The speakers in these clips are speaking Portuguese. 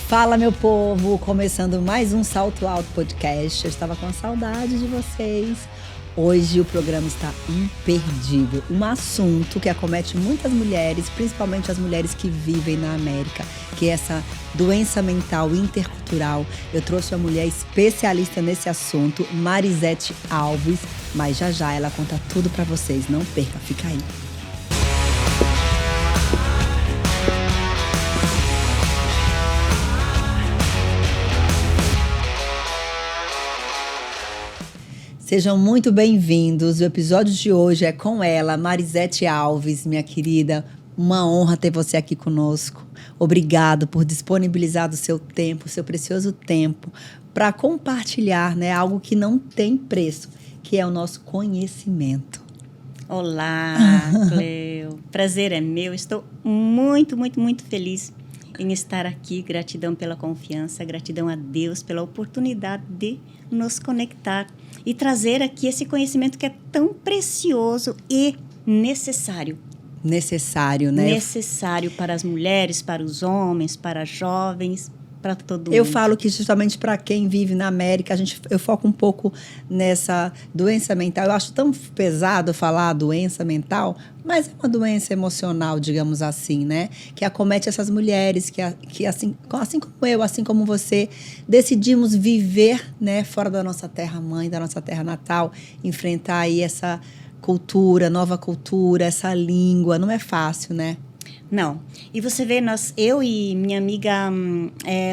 Fala, meu povo! Começando mais um Salto Alto Podcast. Eu estava com saudade de vocês. Hoje o programa está imperdível. Um assunto que acomete muitas mulheres, principalmente as mulheres que vivem na América, que é essa doença mental intercultural. Eu trouxe uma mulher especialista nesse assunto, Marisete Alves, mas já ela conta tudo para vocês. Não perca, fica aí. Sejam muito bem-vindos. O episódio de hoje é com ela, Marisete Alves, minha querida. Uma honra ter você aqui conosco. Obrigado por disponibilizar o seu tempo, o seu precioso tempo, para compartilhar, né, algo que não tem preço, que é o nosso conhecimento. Olá, Cleo. Prazer é meu. Estou muito feliz em estar aqui. Gratidão pela confiança, gratidão a Deus pela oportunidade de nos conectar e trazer aqui esse conhecimento que é tão precioso e necessário. Necessário, né? Necessário para as mulheres, para os homens, para jovens, para todo mundo. Eu falo que justamente para quem vive na América, eu foco um pouco nessa doença mental. Eu acho tão pesado falar doença mental, mas é uma doença emocional, digamos assim, né? Que acomete essas mulheres que assim como eu, assim como você, decidimos viver, né, fora da nossa terra-mãe, da nossa terra natal, enfrentar aí essa cultura, nova cultura, essa língua. Não é fácil, né? Não. E você vê, eu e minha amiga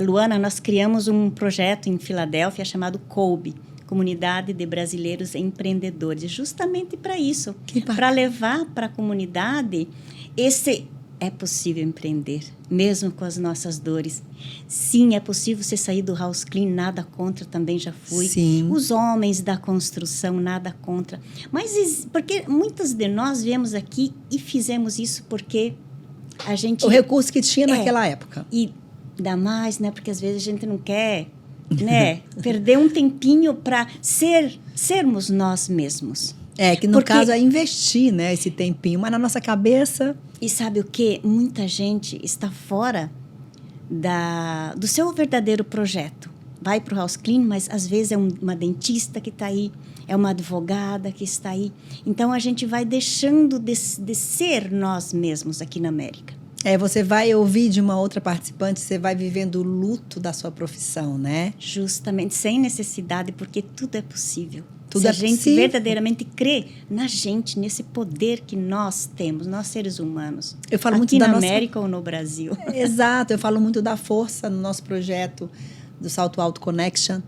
Luana, nós criamos um projeto em Filadélfia chamado COBE, Comunidade de Brasileiros Empreendedores, justamente para isso, para levar para a comunidade é possível empreender, mesmo com as nossas dores. Sim, é possível você sair do house clean, nada contra, também já fui. Sim. Os homens da construção, nada contra. Mas porque muitas de nós viemos aqui e fizemos isso porque a gente... O recurso que tinha naquela época. E ainda mais, né? Porque às vezes a gente não quer, né? Perder um tempinho para sermos nós mesmos. Que no caso é investir, né? Esse tempinho. Mas na nossa cabeça... E sabe o quê? Muita gente está fora do seu verdadeiro projeto. Vai para o house clean, mas às vezes é uma dentista que está aí, é uma advogada que está aí. Então, a gente vai deixando de ser nós mesmos aqui na América. Você vai ouvir de uma outra participante, você vai vivendo o luto da sua profissão, né? Justamente, sem necessidade, porque tudo é possível. Tudo Se é a gente possível. verdadeiramente crê na gente, nesse poder que nós temos, nós seres humanos, eu falo aqui muito na da nossa... América ou no Brasil. Exato, eu falo muito da força no nosso projeto do Salto Alto Connection,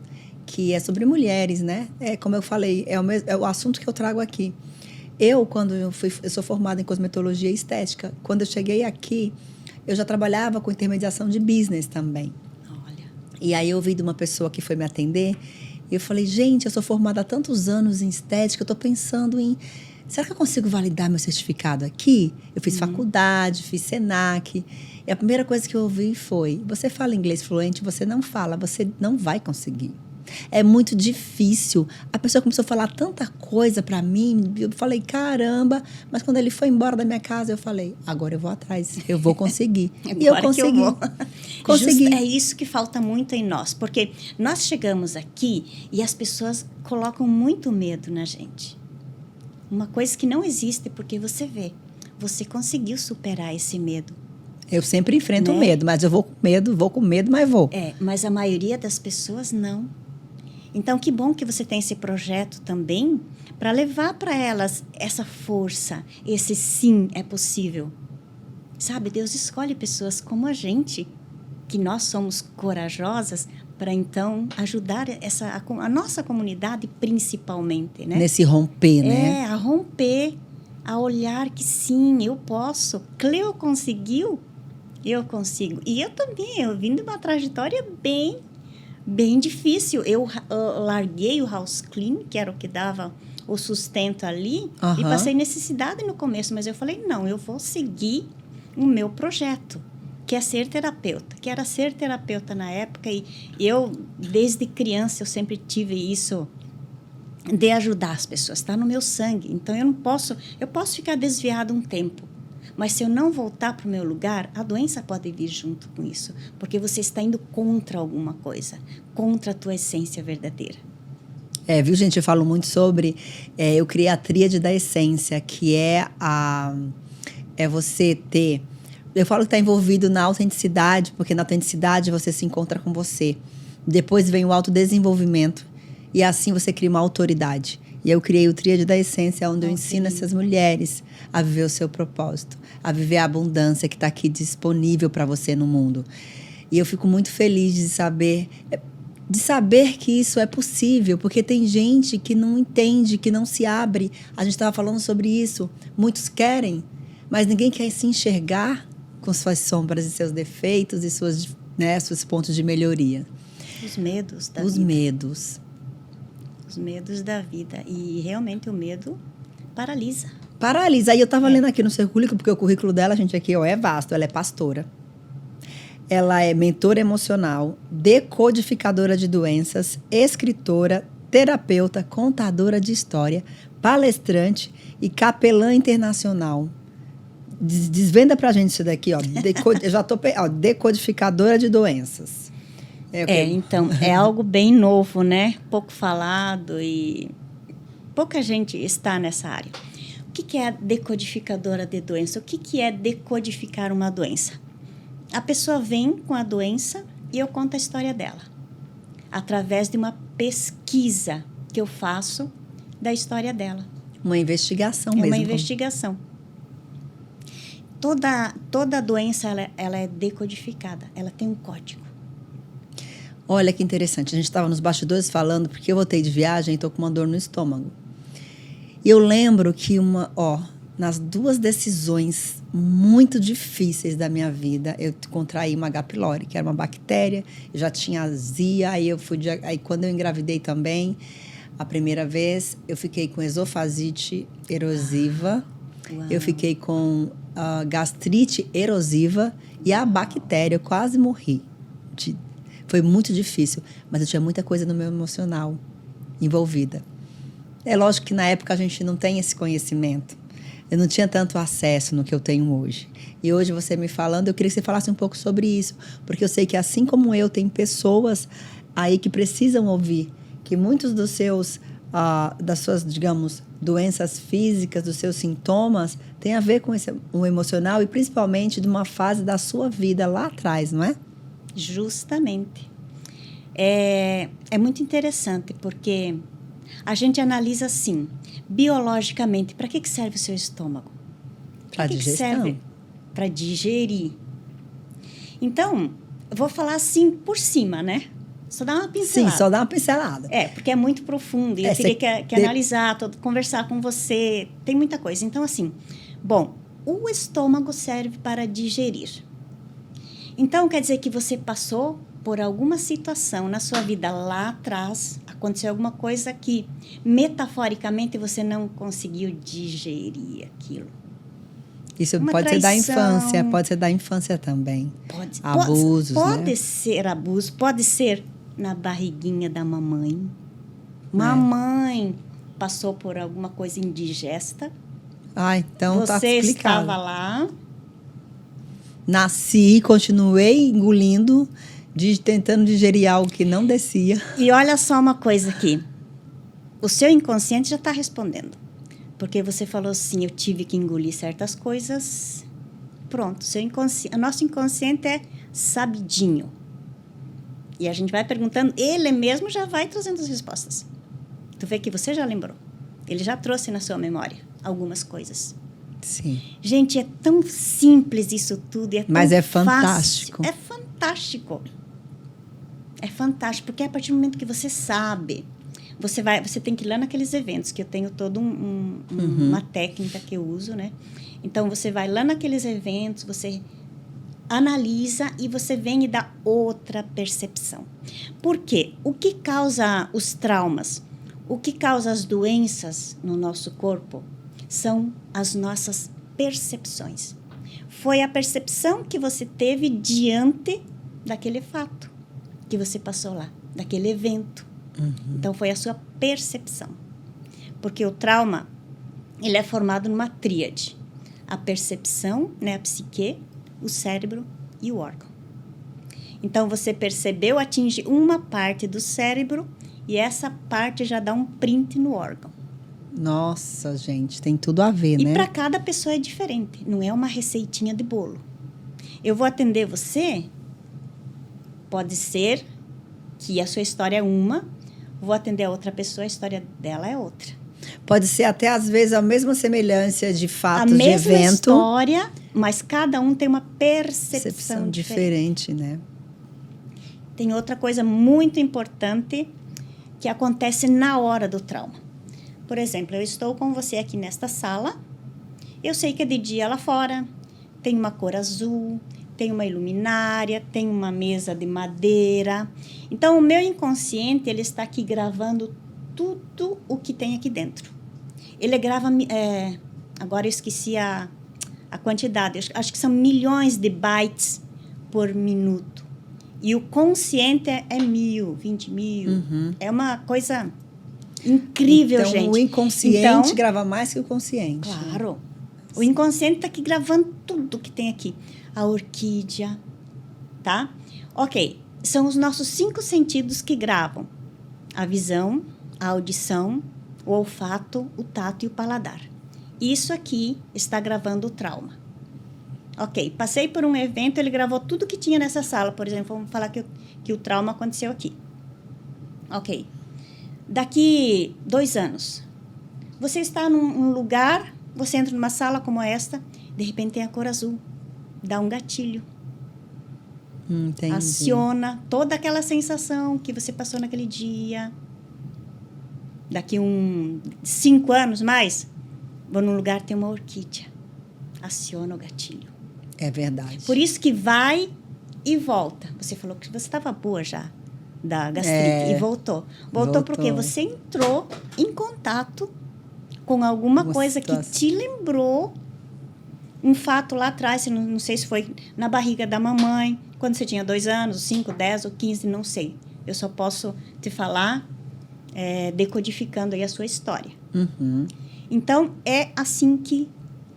que é sobre mulheres, né? Como eu falei, é o assunto que eu trago aqui. Eu sou formada em cosmetologia e estética. Quando eu cheguei aqui, eu já trabalhava com intermediação de business também. Olha. E aí eu ouvi de uma pessoa que foi me atender, e eu falei, gente, eu sou formada há tantos anos em estética, eu estou pensando em... Será que eu consigo validar meu certificado aqui? Eu fiz faculdade, fiz SENAC. E a primeira coisa que eu ouvi foi, você fala inglês fluente, você não fala, você não vai conseguir. É muito difícil. A pessoa começou a falar tanta coisa para mim, eu falei, caramba. Mas quando ele foi embora da minha casa, eu falei, agora eu vou atrás, eu vou conseguir. E eu consegui. Consegui. É isso que falta muito em nós, porque nós chegamos aqui e as pessoas colocam muito medo na gente. Uma coisa que não existe, porque você vê, você conseguiu superar esse medo. Eu sempre enfrento o medo, mas eu vou com medo, mas vou. Mas a maioria das pessoas não. Então, que bom que você tem esse projeto também para levar para elas essa força, esse sim, é possível. Sabe, Deus escolhe pessoas como a gente, que nós somos corajosas, para então ajudar a nossa comunidade principalmente, né? Nesse romper, né? A romper, a olhar que sim, eu posso. Cleo conseguiu, eu consigo. E eu também, eu vim de uma trajetória bem difícil. Eu larguei o house clean, que era o que dava o sustento ali, e passei necessidade no começo, mas eu falei, não, eu vou seguir o meu projeto, que é ser terapeuta, que era ser terapeuta na época, e eu, desde criança, eu sempre tive isso de ajudar as pessoas, está no meu sangue, então eu posso ficar desviada um tempo, Mas se eu não voltar para o meu lugar, a doença pode vir junto com isso, porque você está indo contra alguma coisa, contra a tua essência verdadeira. Viu, gente? Eu falo muito sobre... eu criei a tríade da essência, que é você ter... Eu falo que está envolvido na autenticidade, porque na autenticidade você se encontra com você. Depois vem o autodesenvolvimento, e assim você cria uma autoridade. E eu criei o Tríade da Essência, onde eu ensino essas mulheres a viver o seu propósito, a viver a abundância que está aqui disponível para você no mundo. E eu fico muito feliz de saber que isso é possível, porque tem gente que não entende, que não se abre. A gente estava falando sobre isso. Muitos querem, mas ninguém quer se enxergar com suas sombras e seus defeitos e seus pontos de melhoria. Os medos da vida. Os medos da vida. E realmente o medo paralisa. Paralisa. Aí eu estava lendo aqui no seu currículo, porque o currículo dela, gente, aqui é vasto. Ela é pastora. Ela é mentora emocional, decodificadora de doenças, escritora, terapeuta, contadora de história, palestrante e capelã internacional. Desvenda pra gente isso daqui, ó. Eu já tô... decodificadora de doenças. Então, é algo bem novo, né? Pouco falado e pouca gente está nessa área. O que é a decodificadora de doença? O que é decodificar uma doença? A pessoa vem com a doença e eu conto a história dela, através de uma pesquisa que eu faço da história dela. Uma investigação mesmo. É uma investigação. Toda doença, ela é decodificada, ela tem um código. Olha que interessante, a gente estava nos bastidores falando, porque eu voltei de viagem e estou com uma dor no estômago. E eu lembro que nas duas decisões muito difíceis da minha vida, eu contraí uma H. pylori, que era uma bactéria, eu já tinha azia, aí quando eu engravidei também, a primeira vez, eu fiquei com esofasite erosiva, eu fiquei com gastrite erosiva e a bactéria, eu quase morri. Foi muito difícil, mas eu tinha muita coisa no meu emocional envolvida. É lógico que na época a gente não tem esse conhecimento. Eu não tinha tanto acesso no que eu tenho hoje. E hoje você me falando, eu queria que você falasse um pouco sobre isso, porque eu sei que assim como eu, tem pessoas aí que precisam ouvir que muitos das suas, digamos, doenças físicas, dos seus sintomas, tem a ver com o emocional e principalmente de uma fase da sua vida lá atrás, não é? Justamente. É muito interessante, porque a gente analisa assim, biologicamente, para que serve o seu estômago? Para digestão. Serve? Para digerir. Então, eu vou falar assim por cima, né? Só dar uma pincelada. Sim, só dar uma pincelada. Porque é muito profundo e eu teria que analisar, conversar com você, tem muita coisa. Então, assim, o estômago serve para digerir. Então, quer dizer que você passou por alguma situação na sua vida lá atrás, aconteceu alguma coisa que, metaforicamente, você não conseguiu digerir aquilo. Isso pode ser da infância, pode ser da infância também. Abusos, pode ser abuso, pode ser na barriguinha da mamãe. Mamãe passou por alguma coisa indigesta. Então tá explicado. Você estava lá. Nasci, continuei engolindo, tentando digerir algo que não descia. E olha só uma coisa aqui. O seu inconsciente já está respondendo. Porque você falou assim, eu tive que engolir certas coisas. Pronto, o nosso inconsciente é sabidinho. E a gente vai perguntando, ele mesmo já vai trazendo as respostas. Tu vê que você já lembrou. Ele já trouxe na sua memória algumas coisas. Sim. Gente, é tão simples isso tudo. Mas é fantástico. É fantástico. É fantástico, porque a partir do momento que você sabe, você tem que ir lá naqueles eventos, que eu tenho toda uma técnica que eu uso, né? Então, você vai lá naqueles eventos, você analisa e você vem e dá outra percepção. Por quê? O que causa os traumas? O que causa as doenças no nosso corpo? São as nossas percepções. Foi a percepção que você teve diante daquele fato que você passou lá, daquele evento. Então, foi a sua percepção. Porque o trauma, ele é formado numa tríade. a percepção, né, a psique, o cérebro e o órgão. Então, você percebeu, atinge uma parte do cérebro e essa parte já dá um print no órgão. Nossa, gente, tem tudo a ver, né? E para cada pessoa é diferente, não é uma receitinha de bolo. Eu vou atender você, pode ser que a sua história é uma, vou atender a outra pessoa, a história dela é outra. Pode ser até, às vezes, a mesma semelhança de fatos, a de evento. mesma história, mas cada um tem uma percepção diferente, né? Tem outra coisa muito importante que acontece na hora do trauma. Por exemplo, eu estou com você aqui nesta sala, eu sei que é de dia lá fora, tem uma cor azul, tem uma iluminária, tem uma mesa de madeira. Então, o meu inconsciente, ele está aqui gravando tudo o que tem aqui dentro. Ele grava, agora eu esqueci a quantidade, acho que são milhões de bytes por minuto. E o consciente é 1.000, 20.000. Uhum. É uma coisa incrível, então, gente. O inconsciente grava mais que o consciente. Claro. O inconsciente está aqui gravando tudo que tem aqui. A orquídea, tá? Ok. São os nossos 5 sentidos que gravam. A visão, a audição, o olfato, o tato e o paladar. Isso aqui está gravando o trauma. Ok, passei por um evento, ele gravou tudo que tinha nessa sala. Por exemplo, vamos falar que o trauma aconteceu aqui. Ok. Daqui 2 anos, você está num lugar, você entra numa sala como esta, de repente tem a cor azul. Dá um gatilho. Entendi. Aciona toda aquela sensação que você passou naquele dia. Daqui 5 anos mais, vou num lugar, tem uma orquídea. Aciona o gatilho. É verdade. Por isso que vai e volta. Você falou que você estava boa já da gastrite e voltou. Voltou porque você entrou em contato com alguma coisa que te lembrou um fato lá atrás, não sei se foi na barriga da mamãe, quando você tinha 2 anos, 5, 10 ou 15, não sei. Eu só posso te falar decodificando aí a sua história. Uhum. Então, é assim que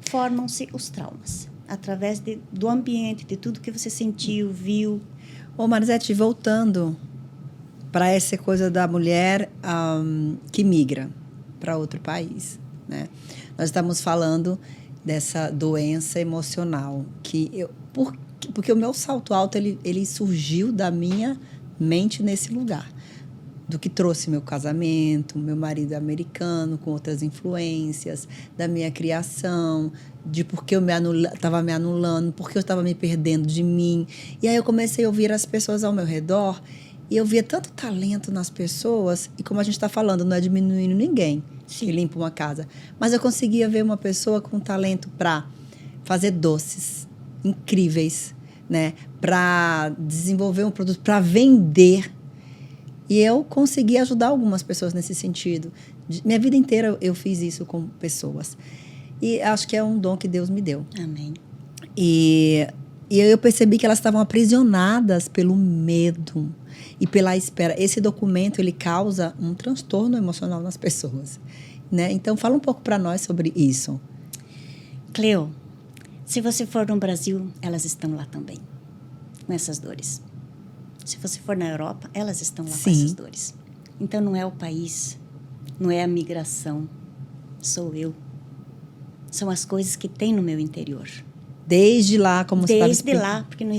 formam-se os traumas. Através do ambiente, de tudo que você sentiu, viu. Ô, Marisete, voltando para essa coisa da mulher que migra para outro país, né? Nós estamos falando dessa doença emocional porque o meu salto alto ele surgiu da minha mente nesse lugar, do que trouxe meu casamento, meu marido americano com outras influências, da minha criação, de porque eu estava me anulando, porque eu estava me perdendo de mim. E aí eu comecei a ouvir as pessoas ao meu redor e eu via tanto talento nas pessoas, e como a gente está falando, não é diminuindo ninguém que limpa uma casa, mas eu conseguia ver uma pessoa com talento para fazer doces incríveis, né? Para desenvolver um produto, para vender. E eu consegui ajudar algumas pessoas nesse sentido. Minha vida inteira eu fiz isso com pessoas. E acho que é um dom que Deus me deu. Amém. E eu percebi que elas estavam aprisionadas pelo medo e pela espera. Esse documento, ele causa um transtorno emocional nas pessoas, né? Então, fala um pouco para nós sobre isso. Cleo, se você for no Brasil, elas estão lá também, com essas dores. Se você for na Europa, elas estão lá com essas dores. Então, não é o país, não é a migração, sou eu. São as coisas que tem no meu interior. Desde lá, como você estava explicando. Desde lá, porque não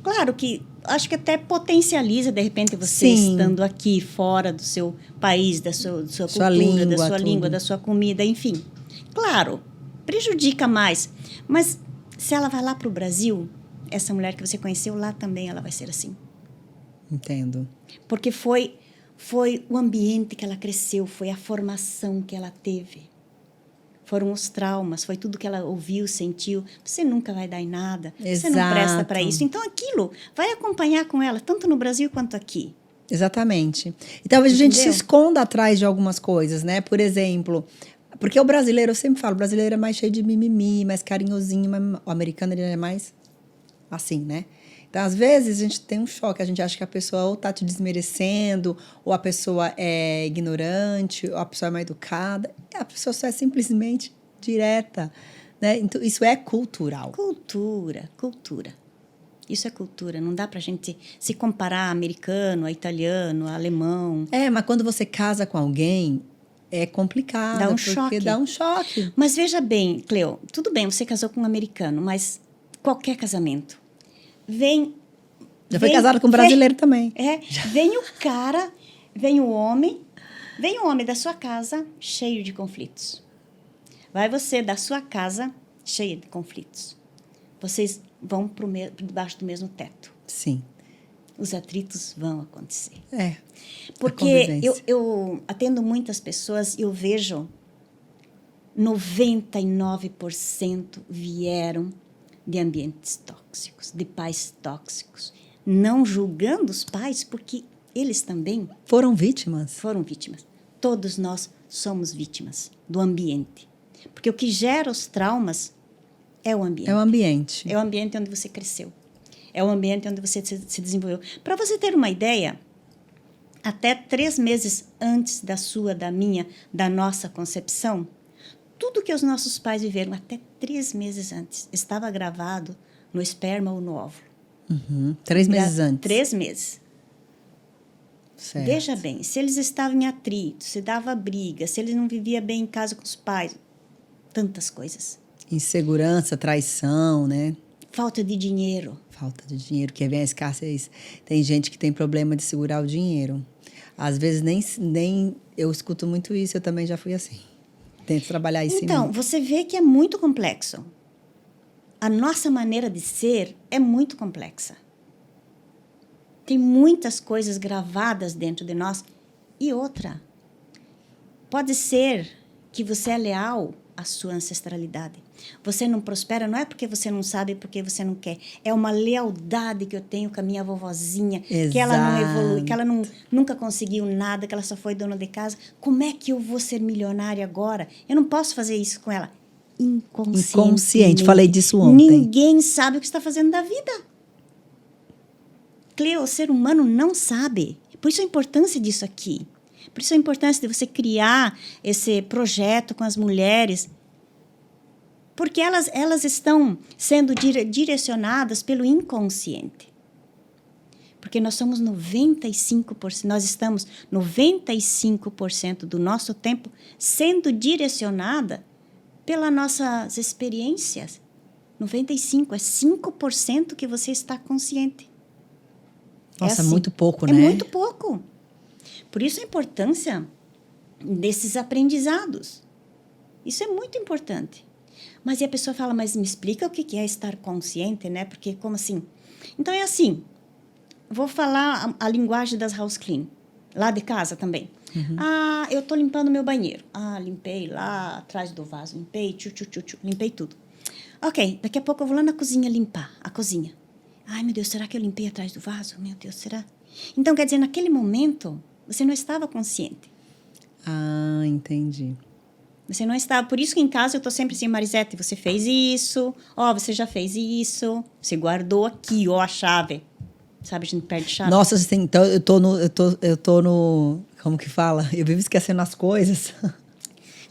claro que acho que até potencializa, de repente, você estando aqui, fora do seu país, da sua cultura, língua, da sua língua, da sua comida, enfim. Claro, prejudica mais. Mas se ela vai lá para o Brasil, essa mulher que você conheceu lá também, ela vai ser assim. Entendo. Porque foi o ambiente que ela cresceu, foi a formação que ela teve. Foram os traumas, foi tudo que ela ouviu, sentiu. Você nunca vai dar em nada. Exato. Você não presta para isso. Então, aquilo vai acompanhar com ela, tanto no Brasil quanto aqui. Exatamente. E talvez a gente se esconda atrás de algumas coisas, né? Por exemplo, porque o brasileiro, eu sempre falo, o brasileiro é mais cheio de mimimi, mais carinhosinho, mas o americano ele é mais assim, né? Então, às vezes, a gente tem um choque, a gente acha que a pessoa ou está te desmerecendo, ou a pessoa é ignorante, ou a pessoa é mal educada. A pessoa só é simplesmente direta, né? Então, isso é cultural. Cultura. Isso é cultura. Não dá pra gente se comparar a americano, a italiano, a alemão. Mas quando você casa com alguém, é complicado. Dá um porque choque. dá um choque. Mas veja bem, Cleo, tudo bem, você casou com um americano, mas qualquer casamento. Já foi casado com um brasileiro também. Vem o cara, vem o homem da sua casa cheio de conflitos. Vai você da sua casa cheia de conflitos. Vocês vão por debaixo do mesmo teto. Sim. Os atritos vão acontecer. Porque eu atendo muitas pessoas e eu vejo 99% vieram de ambientes tóxicos, de pais tóxicos. Não julgando os pais, porque eles também foram vítimas. Todos nós somos vítimas do ambiente. Porque o que gera os traumas é o ambiente. É o ambiente. É o ambiente onde você cresceu. É o ambiente onde você se desenvolveu. Para você ter uma ideia, até 3 meses antes da nossa concepção, tudo que os nossos pais viveram até 3 meses antes estava gravado no esperma ou no óvulo. 3 meses antes. 3 meses. Certo. Veja bem, se eles estavam em atrito, se dava briga, se eles não viviam bem em casa com os pais, tantas coisas. Insegurança, traição, né? Falta de dinheiro, que vem a escassez. Tem gente que tem problema de segurar o dinheiro. Às vezes nem eu escuto muito isso, eu também já fui assim. Tento trabalhar isso em mim. Então, você vê que é muito complexo. A nossa maneira de ser é muito complexa. Tem muitas coisas gravadas dentro de nós. E outra, pode ser que você é leal à sua ancestralidade. Você não prospera, não é porque você não sabe, porque você não quer. É uma lealdade que eu tenho com a minha vovozinha. Exato. Que ela não evolui, que ela nunca conseguiu nada, que ela só foi dona de casa. Como é que eu vou ser milionária agora? Eu não posso fazer isso com ela. Inconsciente. Falei disso ontem. Ninguém sabe o que está fazendo da vida. Cleo, o ser humano não sabe. Por isso a importância disso aqui. Por isso a importância de você criar esse projeto com as mulheres. Porque elas estão sendo direcionadas pelo inconsciente. Porque nós somos 95%, nós estamos 95% do nosso tempo sendo direcionada pelas nossas experiências. 95%, é 5% que você está consciente. Nossa, é muito pouco, né? É muito pouco. Por isso a importância desses aprendizados. Isso é muito importante. Mas e a pessoa fala, mas me explica o que é estar consciente, né? Porque como assim? Então é assim, vou falar a linguagem das house clean, lá de casa também. Eu tô limpando meu banheiro. Limpei lá atrás do vaso, limpei, limpei tudo. Ok, daqui a pouco eu vou lá na cozinha limpar a cozinha. Ai, meu Deus, será que eu limpei atrás do vaso? Meu Deus, será? Então, quer dizer, naquele momento, você não estava consciente. Entendi. Você não estava. Por isso que em casa eu estou sempre assim, Marisete, você fez isso. Você já fez isso. Você guardou aqui, a chave. Sabe, a gente perde chave. Nossa, assim, então eu tô no... Como que fala? Eu vivo esquecendo as coisas.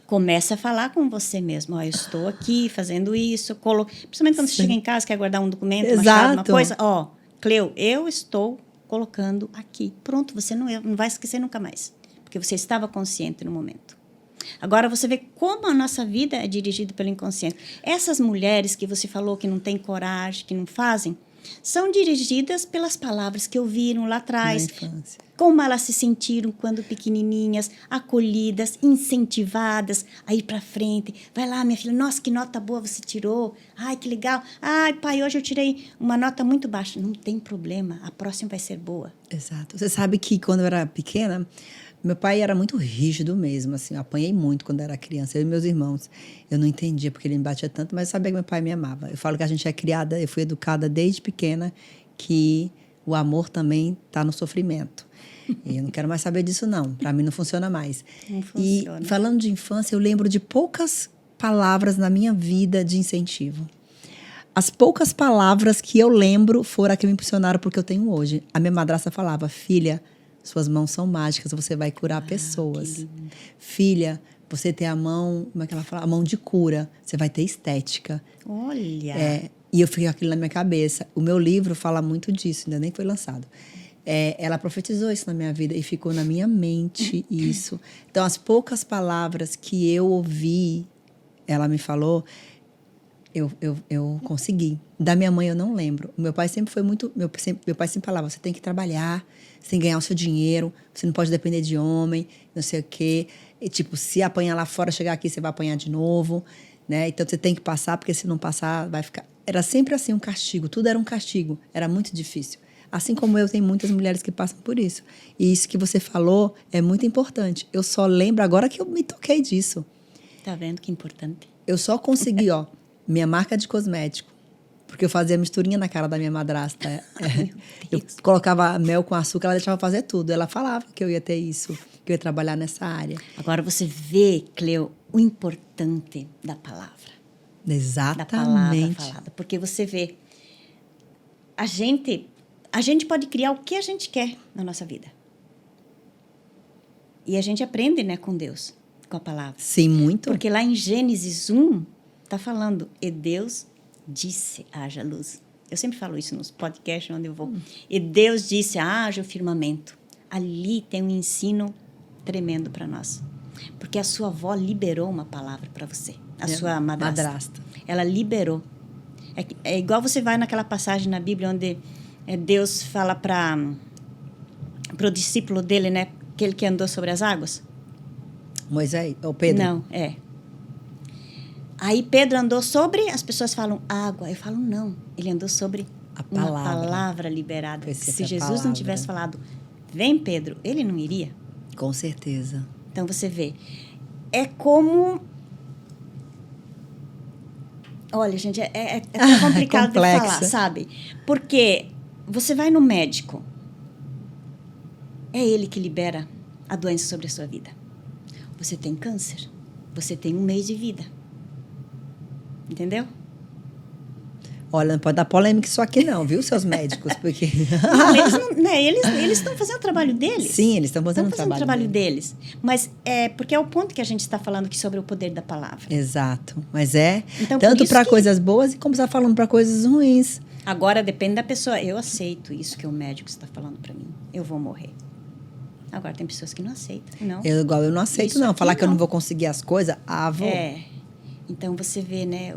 Começa a falar com você mesmo. Eu estou aqui fazendo isso. Principalmente quando você chega em casa, quer guardar um documento, uma chave, uma coisa. Cleo, eu estou colocando aqui. Pronto, você não vai esquecer nunca mais. Porque você estava consciente no momento. Agora, você vê como a nossa vida é dirigida pelo inconsciente. Essas mulheres que você falou que não têm coragem, que não fazem, são dirigidas pelas palavras que ouviram lá atrás. Na infância. Como elas se sentiram quando pequenininhas, acolhidas, incentivadas a ir para frente. Vai lá, minha filha, nossa, que nota boa você tirou. Ai, que legal. Ai, pai, hoje eu tirei uma nota muito baixa. Não tem problema, a próxima vai ser boa. Exato. Você sabe que quando eu era pequena, meu pai era muito rígido mesmo, assim, eu apanhei muito quando era criança, eu e meus irmãos. Eu não entendia porque ele me batia tanto, mas eu sabia que meu pai me amava. Eu falo que a gente é criada, eu fui educada desde pequena, que o amor também está no sofrimento. E eu não quero mais saber disso, não. Para mim não funciona mais. Não funciona. E falando de infância, eu lembro de poucas palavras na minha vida de incentivo. As poucas palavras que eu lembro foram as que me impulsionaram porque eu tenho hoje. A minha madrasta falava, filha, suas mãos são mágicas, você vai curar pessoas. Filha, você ter a mão, como é que ela fala? A mão de cura. Você vai ter estética. Olha! E eu fiquei com aquilo na minha cabeça. O meu livro fala muito disso, ainda nem foi lançado. Ela profetizou isso na minha vida e ficou na minha mente isso. Então, as poucas palavras que eu ouvi, ela me falou, eu consegui. Da minha mãe eu não lembro. O meu pai sempre foi muito... Meu pai sempre falava, você tem que trabalhar, você tem que ganhar o seu dinheiro, você não pode depender de homem, não sei o quê. E, tipo, se apanhar lá fora, chegar aqui, você vai apanhar de novo, né? Então, você tem que passar, porque se não passar, vai ficar... Era sempre assim, um castigo. Tudo era um castigo. Era muito difícil. Assim como eu, tem muitas mulheres que passam por isso. E isso que você falou é muito importante. Eu só lembro agora que eu me toquei disso. Tá vendo que importante? Eu só consegui, minha marca de cosmético. Porque eu fazia misturinha na cara da minha madrasta. Eu colocava mel com açúcar, ela deixava fazer tudo. Ela falava que eu ia ter isso, que eu ia trabalhar nessa área. Agora você vê, Cleo, o importante da palavra. Exatamente. Da palavra falada. Porque você vê, a gente pode criar o que a gente quer na nossa vida. E a gente aprende, né, com Deus, com a palavra. Sim, muito. Porque lá em Gênesis 1, está falando, e Deus disse, haja luz. Eu sempre falo isso nos podcasts onde eu vou. E Deus disse, haja o firmamento. Ali tem um ensino tremendo para nós. Porque a sua avó liberou uma palavra para você. A sua madrasta. Ela liberou. É igual você vai naquela passagem na Bíblia onde Deus fala para o discípulo dele, né? Aquele que andou sobre as águas. Moisés, ou Pedro? Não, Aí Pedro andou sobre, as pessoas falam água. Eu falo, não. Ele andou sobre uma palavra liberada. Se Jesus não tivesse falado, vem Pedro, ele não iria. Com certeza. Então você vê. É como... Olha, gente, é tão complicado de falar, sabe? Porque você vai no médico, é ele que libera a doença sobre a sua vida. Você tem câncer, você tem 1 mês de vida. Entendeu? Olha, não pode dar polêmica isso aqui não, viu, seus médicos? Porque... eles estão fazendo o trabalho deles. Sim, eles estão fazendo o trabalho deles. Mas porque é o ponto que a gente está falando aqui sobre o poder da palavra. Exato. Mas então, tanto para coisas boas e como você está falando para coisas ruins. Agora, depende da pessoa. Eu aceito isso que o médico está falando para mim. Eu vou morrer. Agora, tem pessoas que não aceitam. Não. Eu não aceito, isso não. Falar que eu não vou conseguir as coisas, vou. Então, você vê, né,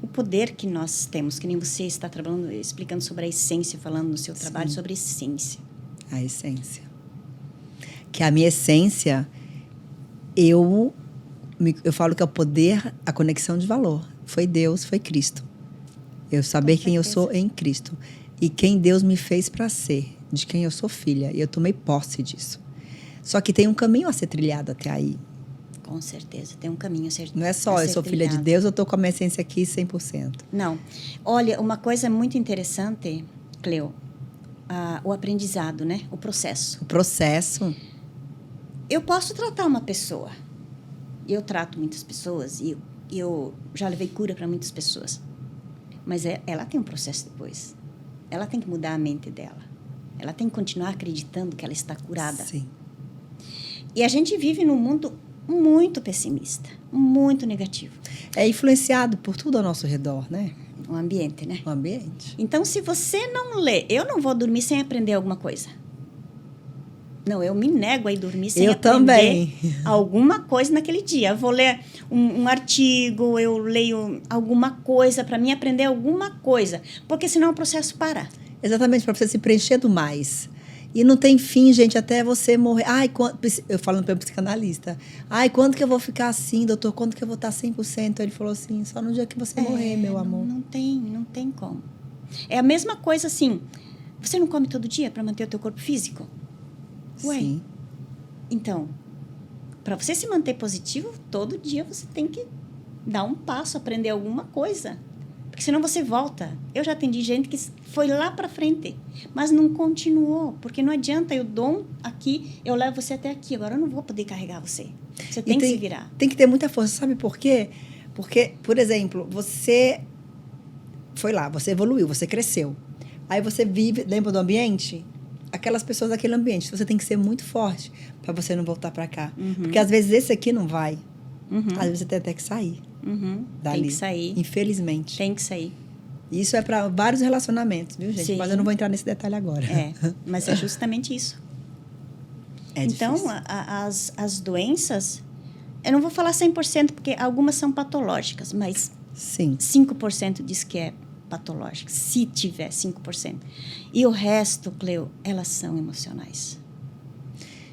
o poder que nós temos, que nem você está trabalhando, explicando sobre a essência, falando no seu trabalho sobre essência. A essência. Que a minha essência, eu falo que é o poder, a conexão de valor. Foi Deus, foi Cristo. Eu saber quem eu sou em Cristo. E quem Deus me fez para ser, de quem eu sou filha. E eu tomei posse disso. Só que tem um caminho a ser trilhado até aí. Com certeza, tem um caminho a ser Não é só eu sou filha de Deus, eu estou com a minha essência aqui 100%. Não. Olha, uma coisa muito interessante, Cleo, o aprendizado, né? O processo. O processo. Eu posso tratar uma pessoa. Eu trato muitas pessoas e eu já levei cura para muitas pessoas. Mas ela tem um processo depois. Ela tem que mudar a mente dela. Ela tem que continuar acreditando que ela está curada. Sim. E a gente vive num mundo muito pessimista, muito negativo. É influenciado por tudo ao nosso redor, né? O ambiente, né? O ambiente. Então, se você não lê... Eu não vou dormir sem aprender alguma coisa. Não, eu me nego a ir dormir sem aprender alguma coisa naquele dia. Eu vou ler um artigo, eu leio alguma coisa para mim aprender alguma coisa. Porque senão o processo para. Exatamente, para você se preencher do mais. E não tem fim, gente, até você morrer. Eu falando para o psicanalista. Quando que eu vou ficar assim, doutor? Quando que eu vou estar 100%? Ele falou assim, só no dia que você morrer, meu amor. Não tem como. É a mesma coisa assim, você não come todo dia para manter o teu corpo físico? Ué. Sim. Então, para você se manter positivo, todo dia você tem que dar um passo, aprender alguma coisa. Porque senão você volta. Eu já atendi gente que foi lá para frente, mas não continuou. Porque não adianta, eu dou aqui, eu levo você até aqui. Agora eu não vou poder carregar você. Você tem que se virar. Tem que ter muita força, sabe por quê? Porque, por exemplo, você foi lá, você evoluiu, você cresceu. Aí você vive, lembra do ambiente? aquelas pessoas daquele ambiente. Você tem que ser muito forte para você não voltar para cá. Porque às vezes esse aqui não vai. Às vezes você tem até que sair dali. Tem que sair. Infelizmente. Tem que sair. Isso é para vários relacionamentos, viu, gente? Sim. Mas eu não vou entrar nesse detalhe agora. Mas é justamente isso. Então, as doenças, eu não vou falar 100%, porque algumas são patológicas, mas Sim. 5% diz que é patológica, se tiver 5%. E o resto, Cleo, elas são emocionais.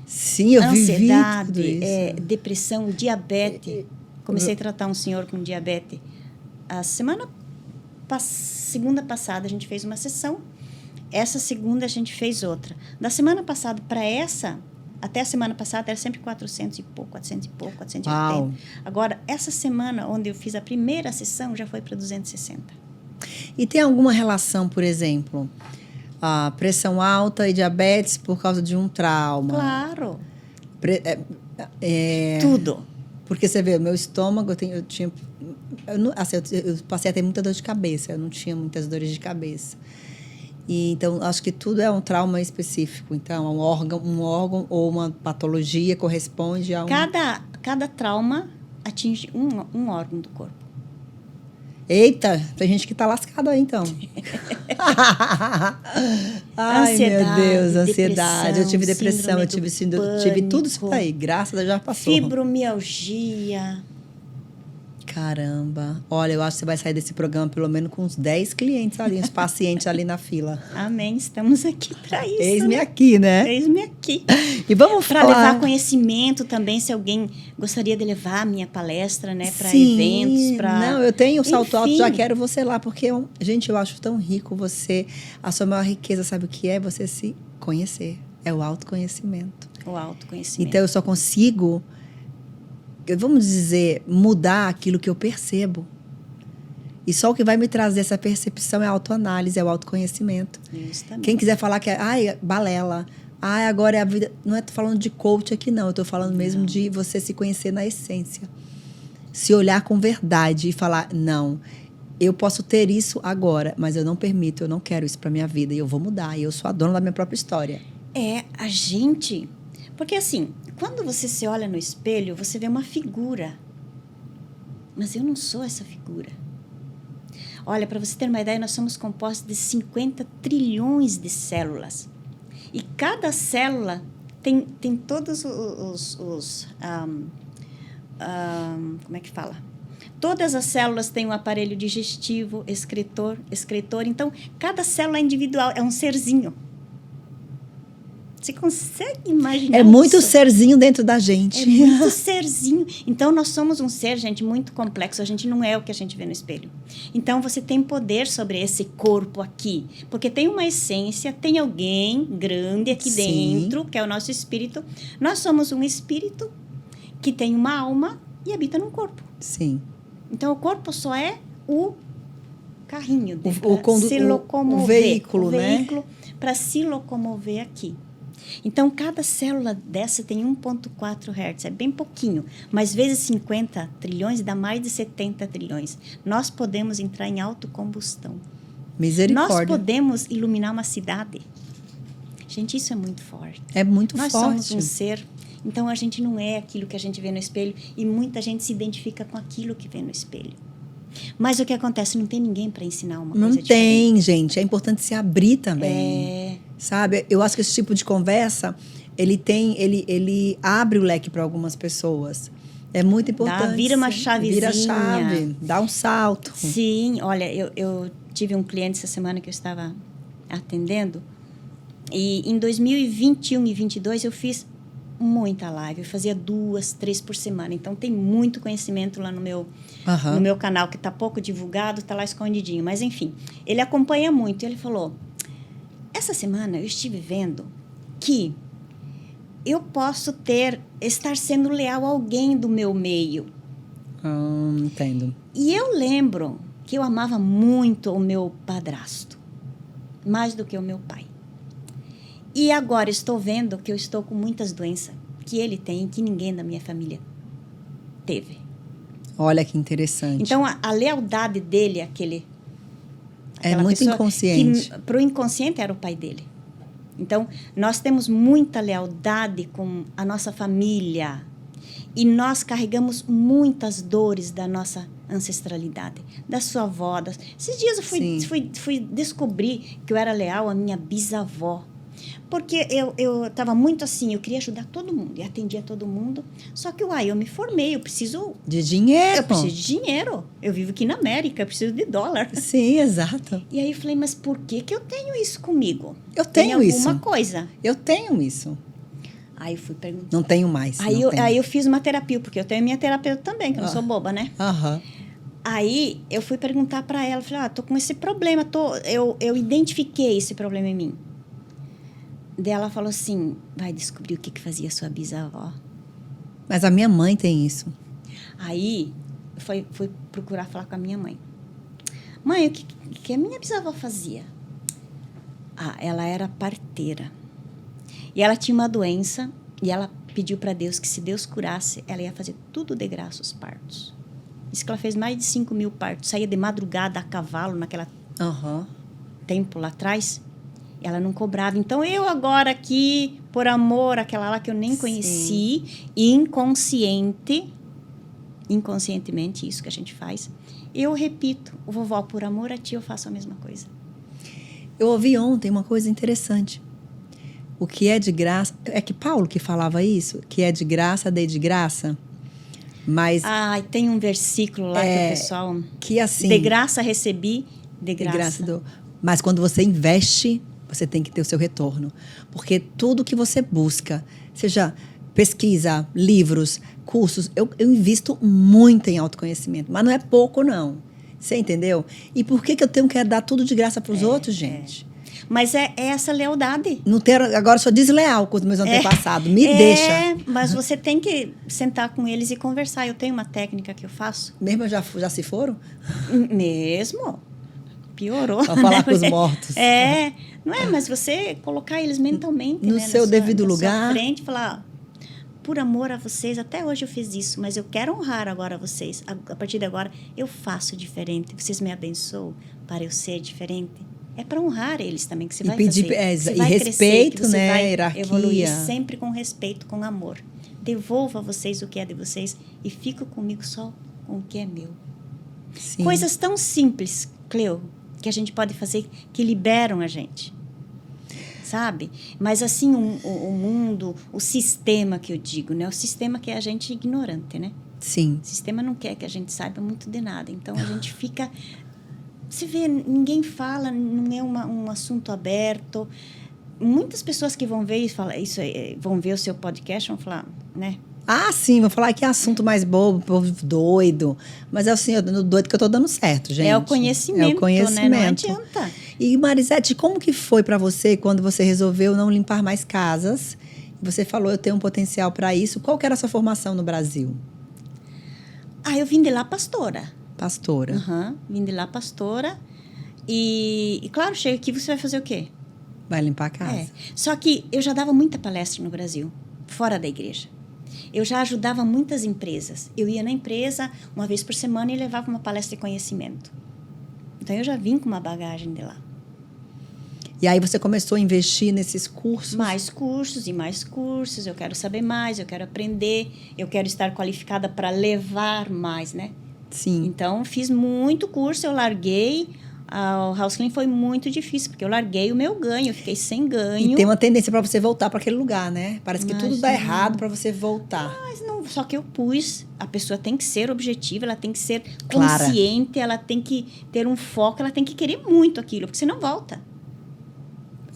Sim, eu vivi tudo Ansiedade, isso. depressão, diabetes. Comecei a tratar um senhor com diabetes. A segunda passada a gente fez uma sessão. Essa segunda a gente fez outra. Da semana passada para essa, até a semana passada era sempre 400 e pouco, 480. Uau. Agora, essa semana, onde eu fiz a primeira sessão, já foi para 260. E tem alguma relação, por exemplo, a pressão alta e diabetes por causa de um trauma? Claro. É, Tudo. porque você vê, o meu estômago, eu passei a ter muita dor de cabeça, eu não tinha muitas dores de cabeça. E, então, acho que tudo é um trauma específico. Então, um órgão ou uma patologia corresponde a um... Cada trauma atinge um órgão do corpo. Eita, tem gente que tá lascada aí, então. Ai, Ansiedade, meu Deus, ansiedade. Eu tive depressão, depressão, eu tive síndrome, tive tudo isso aí. Graças a Deus já passou. Fibromialgia. Caramba. Olha, eu acho que você vai sair desse programa pelo menos com uns 10 clientes ali, uns pacientes ali na fila. Amém. Estamos aqui para isso. Eis-me aqui, né? Eis-me aqui. E vamos para falar... levar conhecimento também, se alguém gostaria de levar a minha palestra, né, para Sim, eventos, para... Não, eu tenho o Salto Alto, Enfim. já quero você lá, porque, gente, eu acho tão rico você, a sua maior riqueza, sabe o que é? Você se conhecer, é o autoconhecimento. O autoconhecimento. Então, eu só consigo, vamos dizer, mudar aquilo que eu percebo. E só o que vai me trazer essa percepção é a autoanálise, é o autoconhecimento. Justamente. Quem quiser falar que é, balela, agora é a vida... Não estou falando de coach aqui, não. Eu estou falando mesmo de você se conhecer na essência. Se olhar com verdade e falar, não, eu posso ter isso agora, mas eu não permito, eu não quero isso para minha vida. E eu vou mudar, e eu sou a dona da minha própria história. A gente... Porque assim, quando você se olha no espelho, você vê uma figura. Mas eu não sou essa figura. Olha, para você ter uma ideia, nós somos compostos de 50 trilhões de células. E cada célula tem todos como é que fala? Todas as células têm um aparelho digestivo, excretor. Então, cada célula individual é um serzinho. Você consegue imaginar É muito isso? serzinho dentro da gente. É muito serzinho. Então, nós somos um ser, gente, muito complexo. A gente não é o que a gente vê no espelho. Então, você tem poder sobre esse corpo aqui. Porque tem uma essência, tem alguém grande aqui dentro, que é o nosso espírito. Nós somos um espírito que tem uma alma e habita num corpo. Sim. Então, o corpo só é o carrinho dele, se locomover. O veículo, né? O veículo para se locomover aqui. Então, cada célula dessa tem 1,4 Hz. É bem pouquinho. Mas vezes 50 trilhões dá mais de 70 trilhões. Nós podemos entrar em autocombustão. Misericórdia. Nós podemos iluminar uma cidade. Gente, isso é muito forte. É muito Nós forte. somos um ser. Então, a gente não é aquilo que a gente vê no espelho. E muita gente se identifica com aquilo que vê no espelho. Mas o que acontece? Não tem ninguém para ensinar uma coisa diferente. Não tem, gente. É importante se abrir também. Sabe? Eu acho que esse tipo de conversa, ele abre o leque para algumas pessoas. É muito importante. Vira uma chavezinha. Vira a chave, dá um salto. Sim, olha, eu tive um cliente essa semana que eu estava atendendo. E em 2021 e 2022 eu fiz muita live. Eu fazia 2, 3 por semana. Então, tem muito conhecimento lá no meu canal, que está pouco divulgado, está lá escondidinho. Mas, enfim, ele acompanha muito. Ele falou, essa semana eu estive vendo que eu posso estar sendo leal a alguém do meu meio. Entendo. E eu lembro que eu amava muito o meu padrasto, mais do que o meu pai. E agora estou vendo que eu estou com muitas doenças que ele tem e que ninguém da minha família teve. Olha que interessante. Então, a lealdade dele, é muito inconsciente. Para o inconsciente era o pai dele. Então, nós temos muita lealdade com a nossa família e nós carregamos muitas dores da nossa ancestralidade, da sua avó. Esses dias eu fui descobrir que eu era leal à minha bisavó. Porque eu estava muito assim, eu queria ajudar todo mundo e atendia todo mundo. Só que, eu me formei, eu preciso... De dinheiro. Eu preciso de dinheiro. Eu vivo aqui na América, eu preciso de dólar. Sim, exato. E aí eu falei, mas por que eu tenho isso comigo? Eu tenho Tem isso. alguma coisa. Eu tenho isso. Aí eu fui perguntar. Não tenho mais. Aí eu fiz uma terapia, porque eu tenho minha terapeuta também, que eu não sou boba, né? Aham. Aí eu fui perguntar para ela, falei, tô com esse problema, eu identifiquei esse problema em mim. Daí ela falou assim, vai descobrir o que fazia sua bisavó. Mas a minha mãe tem isso. Aí fui procurar falar com a minha mãe. Mãe, o que a minha bisavó fazia? Ela era parteira. E ela tinha uma doença e ela pediu para Deus que se Deus curasse, ela ia fazer tudo de graça os partos. Diz que ela fez mais de 5.000 partos. Saía de madrugada a cavalo naquela tempo lá atrás. Ela não cobrava. Então, eu agora aqui, por amor, aquela lá que eu nem conheci, inconscientemente, isso que a gente faz, eu repito, vovó, por amor a ti, eu faço a mesma coisa. Eu ouvi ontem uma coisa interessante. O que é de graça... É que Paulo que falava isso? Que é de graça, dei de graça. Mas... tem um versículo lá que o pessoal... Que assim... De graça recebi, de graça. Mas quando você investe... Você tem que ter o seu retorno. Porque tudo que você busca, seja pesquisa, livros, cursos, eu invisto muito em autoconhecimento. Mas não é pouco, não. Você entendeu? E por que eu tenho que dar tudo de graça para os outros, gente? Mas é essa lealdade. Não ter, agora eu sou desleal com os meus antepassados. Me deixa. Mas você tem que sentar com eles e conversar. Eu tenho uma técnica que eu faço. Mesmo já se foram? Mesmo. Piorou. Para falar com os mortos. Não é? Mas você colocar eles mentalmente no seu devido lugar. Na sua frente, falar, por amor a vocês, até hoje eu fiz isso, mas eu quero honrar agora vocês. A partir de agora, eu faço diferente. Vocês me abençoam para eu ser diferente. É para honrar eles também, que você vai fazer. Você vai respeito, crescer, né? Vai hierarquia. Evoluir sempre com respeito, com amor. Devolvo a vocês o que é de vocês e fico comigo só com o que é meu. Sim. Coisas tão simples, Cleo, que a gente pode fazer que liberam a gente, sabe? Mas assim, o mundo, o sistema que eu digo, né? O sistema que é a gente ignorante, né? Sim. O sistema não quer que a gente saiba muito de nada. Então, a gente fica... Você vê, ninguém fala, não é um assunto aberto. Muitas pessoas que vão ver vão ver o seu podcast, vão falar, né? Sim, vou falar que é assunto mais bobo, povo doido. Mas é assim, no doido que eu tô dando certo, gente. É o conhecimento, né? Não adianta. E Marisete, como que foi para você quando você resolveu não limpar mais casas? Você falou, eu tenho um potencial para isso. Qual que era a sua formação no Brasil? Eu vim de lá pastora. Pastora. Vim de lá pastora. E claro, chega aqui, você vai fazer o quê? Vai limpar a casa. Só que eu já dava muita palestra no Brasil, fora da igreja. Eu já ajudava muitas empresas. Eu ia na empresa uma vez por semana e levava uma palestra de conhecimento. Então, eu já vim com uma bagagem de lá. E aí você começou a investir nesses cursos? Mais cursos e mais cursos. Eu quero saber mais, eu quero aprender. Eu quero estar qualificada para levar mais, né? Sim. Então, fiz muito curso, eu larguei. O house clean foi muito difícil, porque eu larguei o meu ganho, eu fiquei sem ganho. E tem uma tendência para você voltar para aquele lugar, né? Parece que tudo dá errado para você voltar. Mas não, só que eu pus, a pessoa tem que ser objetiva, ela tem que ser consciente, ela tem que ter um foco, ela tem que querer muito aquilo, porque senão volta.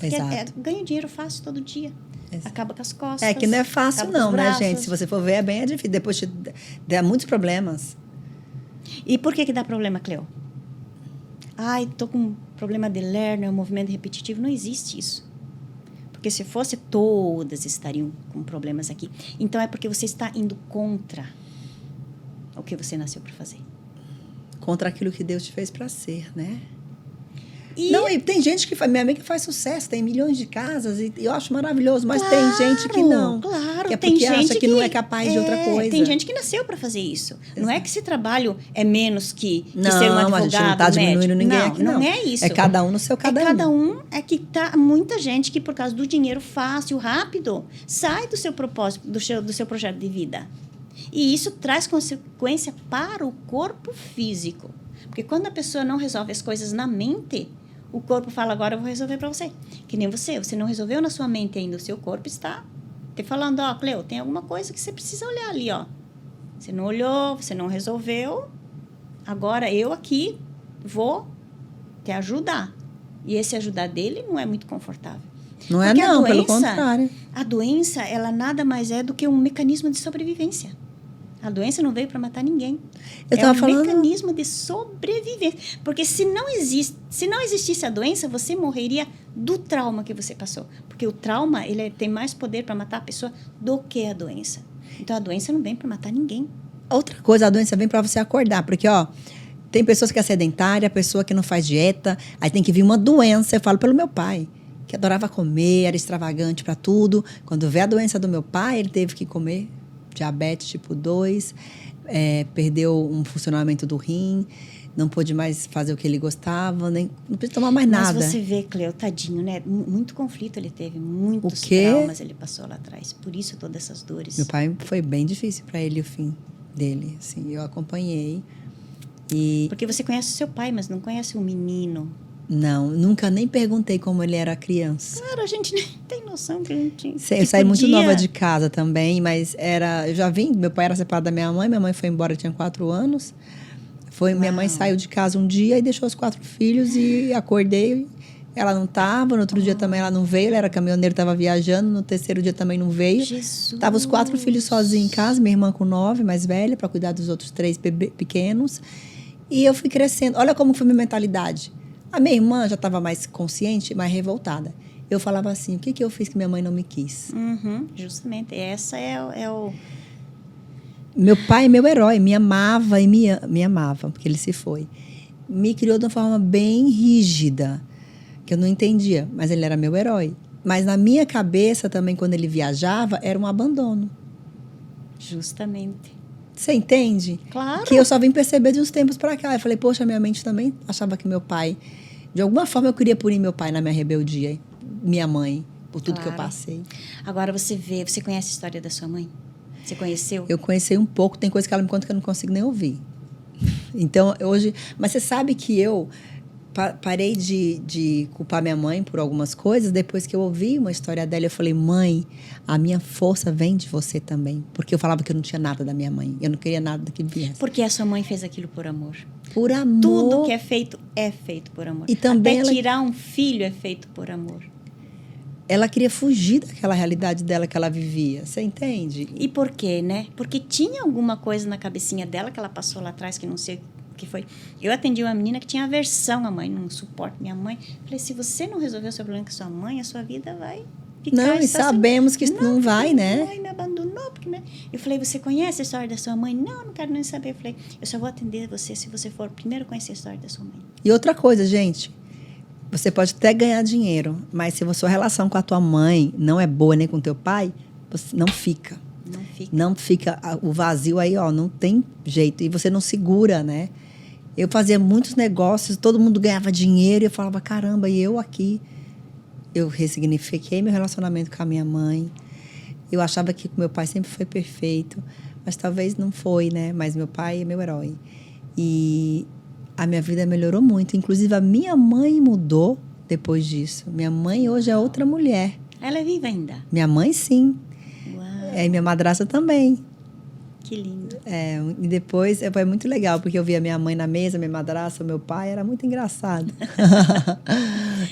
Exato. Ganho dinheiro fácil todo dia. Exato. Acaba com as costas. É que não é fácil não, né, gente? Se você for ver, é bem difícil. Depois dá muitos problemas. E por que dá problema, Cleo? Tô com problema de Lerner, movimento repetitivo. Não existe isso. Porque se fosse, todas estariam com problemas aqui. Então, é porque você está indo contra o que você nasceu para fazer. Contra aquilo que Deus te fez para ser, né? Não, e tem gente que faz, minha amiga faz sucesso, tem milhões de casas, e eu acho maravilhoso, mas Claro, tem gente que não. Claro, Que é tem porque gente acha que não é capaz de outra coisa. Tem gente que nasceu para fazer isso. Não é que esse trabalho é menos que ser um Não, advogado, a gente não está diminuindo ninguém não, aqui, não é isso. É cada um no seu cada um. Cada um é que tá muita gente que por causa do dinheiro fácil, rápido, sai do seu propósito, do seu projeto de vida. E isso traz consequência para o corpo físico. Porque quando a pessoa não resolve as coisas na mente, o corpo fala, agora eu vou resolver para você. Que nem você não resolveu na sua mente ainda, o seu corpo está te falando, ó, Cleo, tem alguma coisa que você precisa olhar ali, ó. Você não olhou, você não resolveu, agora eu aqui vou te ajudar. E esse ajudar dele não é muito confortável. Não é porque não, pelo contrário. A doença, ela nada mais é do que um mecanismo de sobrevivência. A doença não veio para matar ninguém. Mecanismo de sobrevivência. Porque se não existisse a doença, você morreria do trauma que você passou. Porque o trauma, ele tem mais poder para matar a pessoa do que a doença. Então, a doença não vem para matar ninguém. Outra coisa, a doença vem para você acordar. Porque, ó, tem pessoas que é sedentária, pessoa que não faz dieta. Aí tem que vir uma doença. Eu falo pelo meu pai, que adorava comer, era extravagante para tudo. Quando veio a doença do meu pai, ele teve que comer diabetes tipo 2, perdeu um funcionamento do rim, não pôde mais fazer o que ele gostava, não pôde tomar mais nada. Mas você vê, Cleo, tadinho, né? Muito conflito ele teve, muitos traumas ele passou lá atrás. Por isso todas essas dores. Meu pai foi bem difícil para ele o fim dele, assim, eu acompanhei. Porque você conhece o seu pai, mas não conhece o menino. Não, nunca nem perguntei como ele era criança. Claro, a gente nem tem noção que a gente... Eu saí muito nova de casa também, mas eu já vim, meu pai era separado da minha mãe foi embora, tinha 4 anos. Minha mãe saiu de casa um dia e deixou os 4 filhos e acordei, ela não estava, no outro dia também ela não veio, ele era caminhoneiro, estava viajando, no terceiro dia também não veio. Jesus. Tava os 4 filhos sozinhos em casa, minha irmã com 9, mais velha, para cuidar dos outros 3 pequenos. E eu fui crescendo, olha como foi minha mentalidade. A minha irmã já estava mais consciente, mais revoltada. Eu falava assim, o que eu fiz que minha mãe não me quis? Justamente, essa é o... Meu pai é meu herói, me amava e me amava, porque ele se foi. Me criou de uma forma bem rígida, que eu não entendia, mas ele era meu herói. Mas na minha cabeça também, quando ele viajava, era um abandono. Justamente. Você entende? Claro. Que eu só vim perceber de uns tempos para cá. Eu falei, poxa, minha mente também achava que meu pai... De alguma forma eu queria punir meu pai na minha rebeldia, minha mãe, por tudo que eu passei. Agora você conhece a história da sua mãe? Você conheceu? Eu conheci um pouco, tem coisa que ela me conta que eu não consigo nem ouvir. Então, hoje... Mas você sabe que eu parei de culpar minha mãe por algumas coisas, depois que eu ouvi uma história dela, eu falei, mãe, a minha força vem de você também. Porque eu falava que eu não tinha nada da minha mãe, eu não queria nada que viesse. Porque a sua mãe fez aquilo por amor. Por amor. Tudo que é feito por amor. E também até tirar um filho é feito por amor. Ela queria fugir daquela realidade dela que ela vivia, você entende? E por quê, né? Porque tinha alguma coisa na cabecinha dela que ela passou lá atrás, que não sei o que foi. Eu atendi uma menina que tinha aversão à mãe, não suporta minha mãe. Falei, se você não resolver o seu problema com a sua mãe, a sua vida vai ficar... Não, e sabemos que não vai, né? Minha mãe me abandonou. Eu falei, você conhece a história da sua mãe? Não quero nem saber. Eu falei, eu só vou atender você se você for primeiro conhecer a história da sua mãe. E outra coisa, gente, você pode até ganhar dinheiro, mas se a sua relação com a tua mãe não é boa nem com o teu pai, você não fica. Não fica o vazio aí, ó, não tem jeito. E você não segura, né? Eu fazia muitos negócios, todo mundo ganhava dinheiro e eu falava, caramba, e eu aqui? Eu ressignifiquei meu relacionamento com a minha mãe. Eu achava que meu pai sempre foi perfeito, mas talvez não foi, né? Mas meu pai é meu herói. E a minha vida melhorou muito. Inclusive, a minha mãe mudou depois disso. Minha mãe hoje é outra mulher. Ela é viva ainda? Minha mãe, sim. Uau. E minha madrasta também. Que lindo. E depois foi muito legal, porque eu via minha mãe na mesa, minha madrasta, meu pai, era muito engraçado.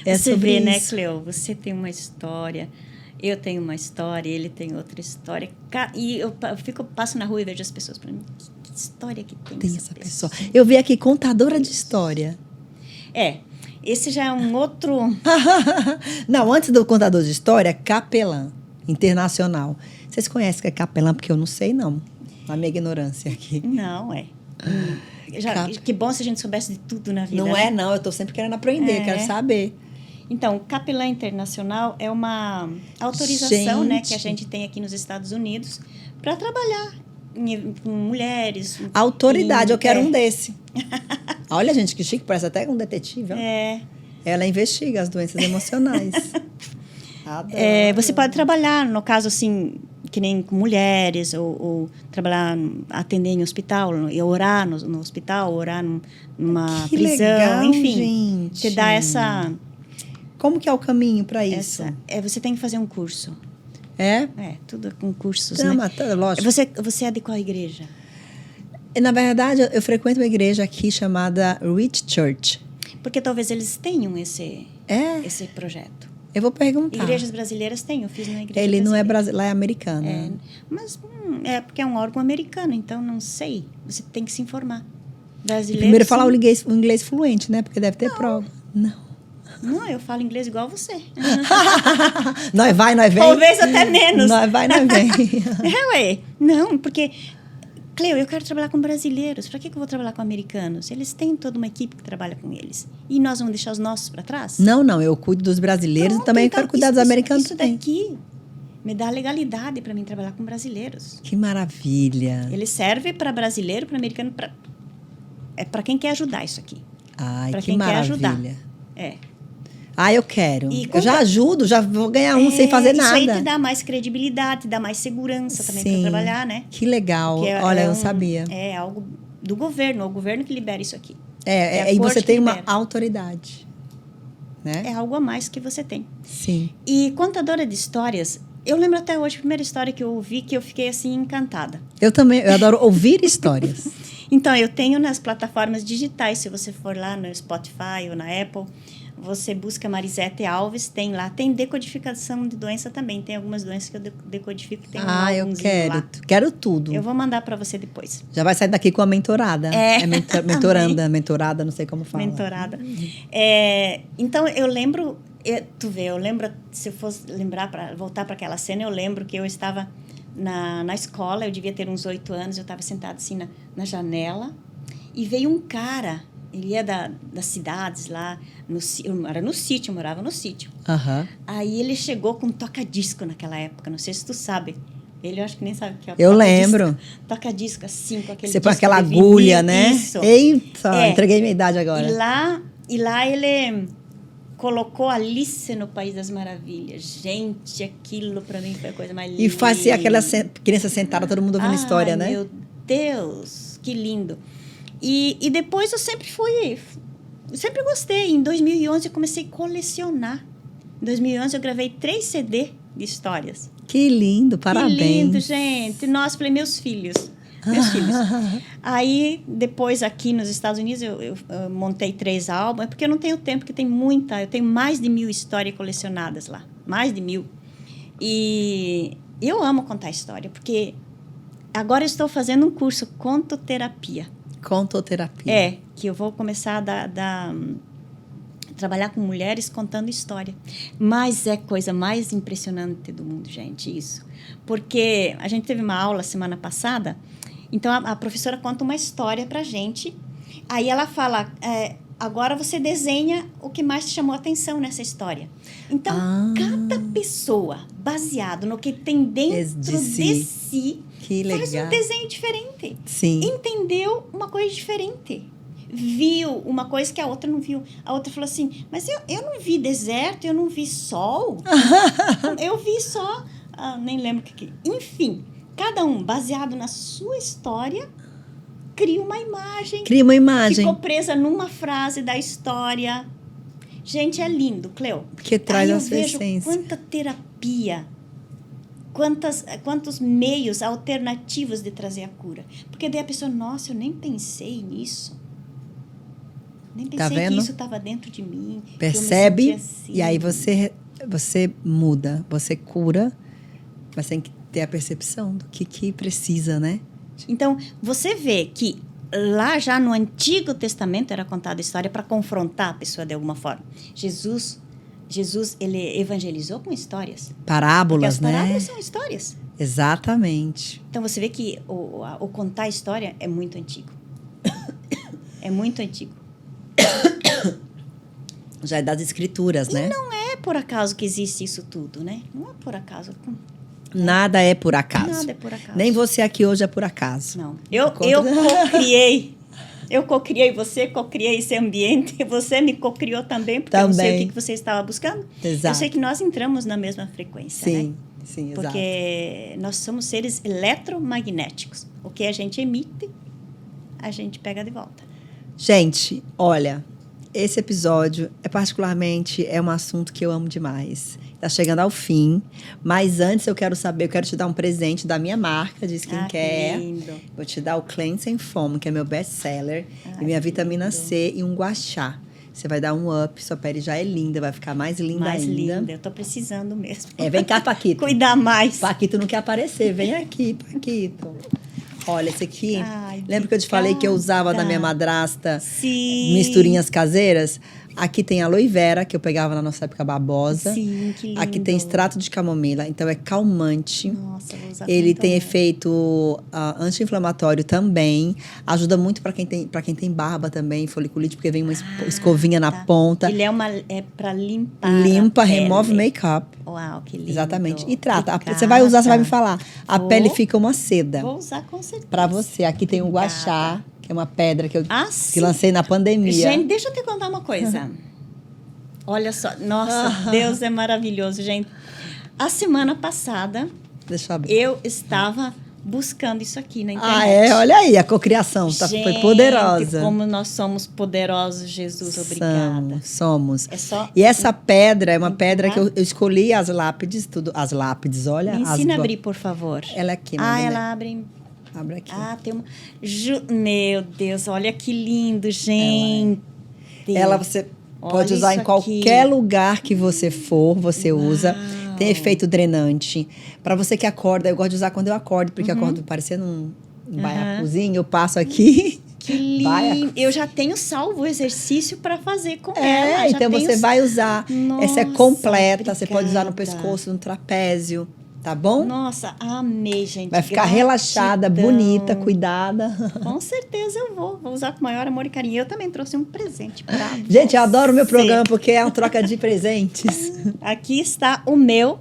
Você vê, né, Cleo? Você tem uma história, eu tenho uma história, ele tem outra história. E eu passo na rua e vejo as pessoas para mim. Que história que tem essa pessoa? Eu vi aqui, contadora de história. Esse já é um outro... Não, antes do contador de história, capelã internacional. Vocês conhecem o que é capelã? Porque eu não sei, não. A minha ignorância aqui. Não, Que bom se a gente soubesse de tudo na vida, Não né? é, não. Eu tô sempre querendo aprender, quero saber. Então, capelã internacional é uma autorização, né, que a Gente. gente tem aqui nos Estados Unidos para trabalhar com mulheres. Autoridade, eu quero um desse. Olha, gente, que chique, parece até um detetive. Ó. É. Ela investiga as doenças emocionais. Adoro. Você pode trabalhar, no caso, assim, que nem com mulheres, ou trabalhar, atender em hospital, e orar no hospital, orar numa Que prisão, legal, enfim. gente. Te dá essa... Como que é o caminho para isso? Você tem que fazer um curso. É? Tudo com cursos, Não, né? mas tá, lógico. Você é de qual igreja? Na verdade, eu frequento uma igreja aqui chamada Rich Church. Porque talvez eles tenham esse projeto. Eu vou perguntar. Igrejas brasileiras têm, eu fiz na igreja Ele não é brasileira. brasileiro, lá é americano. Mas é porque é um órgão americano, então não sei. Você tem que se informar. Brasileiro, Primeiro falar o sim. inglês fluente, né? Porque deve ter prova. Não. Não, eu falo inglês igual você. Nós vai, nós vem. Talvez até menos. Nós vai, nós vem. Ué. Não, porque... Cleo, eu quero trabalhar com brasileiros. Para que eu vou trabalhar com americanos? Eles têm toda uma equipe que trabalha com eles. E nós vamos deixar os nossos para trás? Não, eu cuido dos brasileiros e também quero cuidar dos americanos Isso também. daqui me dá legalidade para mim trabalhar com brasileiros. Que maravilha. Ele serve para brasileiro, para americano, é para quem quer ajudar isso aqui. Ai, Para que quem maravilha. quer ajudar. Eu quero. E Eu já ajudo, já vou ganhar um sem fazer nada. Isso aí te dá mais credibilidade, te dá mais segurança também para trabalhar, né? Que legal. Porque Olha, eu não sabia. É algo do governo, é o governo que libera isso aqui. E você tem uma autoridade, né? É algo a mais que você tem. Sim. E contadora de histórias, eu lembro até hoje, a primeira história que eu ouvi, que eu fiquei assim encantada. Eu também, eu adoro ouvir histórias. Então, eu tenho nas plataformas digitais, se você for lá no Spotify ou na Apple, você busca Marisete Alves, tem lá. Tem decodificação de doença também. Tem algumas doenças que eu decodifico. Tem Eu quero. Lá. Quero tudo. Eu vou mandar para você depois. Já vai sair daqui com a mentorada. Mentorada, não sei como fala. Mentorada. Então, eu lembro... Tu vê, eu lembro... Se eu fosse lembrar, voltar para aquela cena, eu lembro que eu estava na escola, eu devia ter uns 8 anos, eu estava sentada assim na janela, e veio um cara... Ele é das cidades lá, era no sítio, eu morava no sítio. Uhum. Aí ele chegou com um toca-disco naquela época, não sei se tu sabe. Ele, eu acho que nem sabe o que é o Eu lembro. Toca-disco, assim, com aquele Você põe aquela agulha, né? Isso. Eita, entreguei minha idade agora. E lá ele colocou Alice no País das Maravilhas. Gente, aquilo pra mim foi a coisa mais linda. E fazia aquela criança sentada, todo mundo ouvindo história, né? Meu Deus, que lindo. E depois eu sempre gostei. Em 2011 eu comecei a colecionar. Em 2011 eu gravei 3 CD de histórias. Que lindo, parabéns. Que lindo, gente. Nossa, falei, meus filhos. Aí, depois aqui nos Estados Unidos, eu montei 3 álbuns, porque eu não tenho tempo, porque eu tenho mais de 1000 histórias colecionadas lá. Mais de 1000. E eu amo contar história, porque agora eu estou fazendo um curso, contoterapia. Contoterapia. Que eu vou começar a trabalhar com mulheres contando história. Mas é a coisa mais impressionante do mundo, gente, isso. Porque a gente teve uma aula semana passada, então a professora conta uma história pra gente, aí ela fala, agora você desenha o que mais te chamou a atenção nessa história. Então, cada pessoa, baseado no que tem dentro de si faz um desenho diferente. Sim. Entendeu uma coisa diferente. Viu uma coisa que a outra não viu. A outra falou assim, mas eu não vi deserto, eu não vi sol. Eu vi só... nem lembro o que... Enfim, cada um, baseado na sua história, cria uma imagem. Ficou presa numa frase da história. Gente, é lindo, Cleo. Porque traz a sua essência. Quanta terapia... Quantos meios alternativos de trazer a cura. Porque daí a pessoa, nossa, eu nem pensei nisso. Nem pensei que isso estava dentro de mim. Percebe? Assim. E aí você muda, você cura, mas tem que ter a percepção do que precisa, né? Então, você vê que lá já no Antigo Testamento era contada a história para confrontar a pessoa de alguma forma. Jesus, ele evangelizou com histórias. Parábolas, né? As parábolas são histórias. Exatamente. Então, você vê que o contar a história é muito antigo. É muito antigo. Já é das escrituras, né? Não é por acaso que existe isso tudo, né? Não é por acaso. Nada é por acaso. Nada é por acaso. Nem você aqui hoje é por acaso. Não. Eu co-criei. Eu co-criei você, co-criei esse ambiente. Você me co-criou também, porque eu não sei o que você estava buscando. Exato. Eu sei que nós entramos na mesma frequência, sim, né? Sim, exato. Porque nós somos seres eletromagnéticos. O que a gente emite, a gente pega de volta. Gente, olha, esse episódio é um assunto que eu amo demais. Tá chegando ao fim, mas antes eu quero te dar um presente da minha marca de skincare. Que lindo. Vou te dar o Cleanse and Foam, que é meu best-seller, e minha vitamina lindo. C e um guachá. Você vai dar um up, sua pele já é linda, vai ficar mais linda ainda. Mais linda, eu tô precisando mesmo. Vem cá, Paquito. Cuidar mais. Paquito não quer aparecer, vem aqui, Paquito. Olha, esse aqui, Ai, lembra que eu te falei que eu usava da minha madrasta misturinhas caseiras? Aqui tem aloe vera, que eu pegava na nossa época babosa. Sim, que lindo. Aqui tem extrato de camomila, então é calmante. Nossa, vou usar Ele tem muito. efeito anti-inflamatório também. Ajuda muito para quem tem barba também, foliculite, porque vem uma escovinha na ponta. Ele é para limpar. Limpa, a pele. remove make-up. Uau, que lindo. Exatamente. E trata. Que Você vai usar, você vai me trata. falar. A pele fica uma seda. Vou usar com certeza. Pra você. Aqui tem um guachá, que é uma pedra que eu sim. lancei na pandemia. Gente, deixa eu te contar uma coisa. Olha só. Nossa, Deus é maravilhoso, gente. A semana passada, Deixa eu abrir. eu estava buscando isso aqui na internet. Olha aí, a cocriação foi poderosa. Como nós somos poderosos, Jesus, obrigada. Somos. É só... E essa pedra é uma pedra que eu escolhi as lápides, tudo. As lápides, olha. Me ensina a abrir, por favor. Ela é aqui, menina. ela abre... Abre aqui. Tem uma... Meu Deus, olha que lindo, gente. Ela você pode usar em qualquer lugar que você for, você usa. Tem efeito drenante. Para você que acorda, eu gosto de usar quando eu acordo, porque eu acordo parecendo um baiacuzinho, eu passo aqui. Que lindo. Eu já tenho salvo o exercício para fazer com ela. Então você vai usar. Nossa, essa é completa, obrigada. Você pode usar no pescoço, no trapézio. Tá bom? Nossa, amei, gente. Vai ficar relaxada, bonita, cuidada. Com certeza eu vou. Vou usar com o maior amor e carinho. Eu também trouxe um presente pra Gente, eu adoro o meu programa porque é uma troca de presentes. Aqui está o meu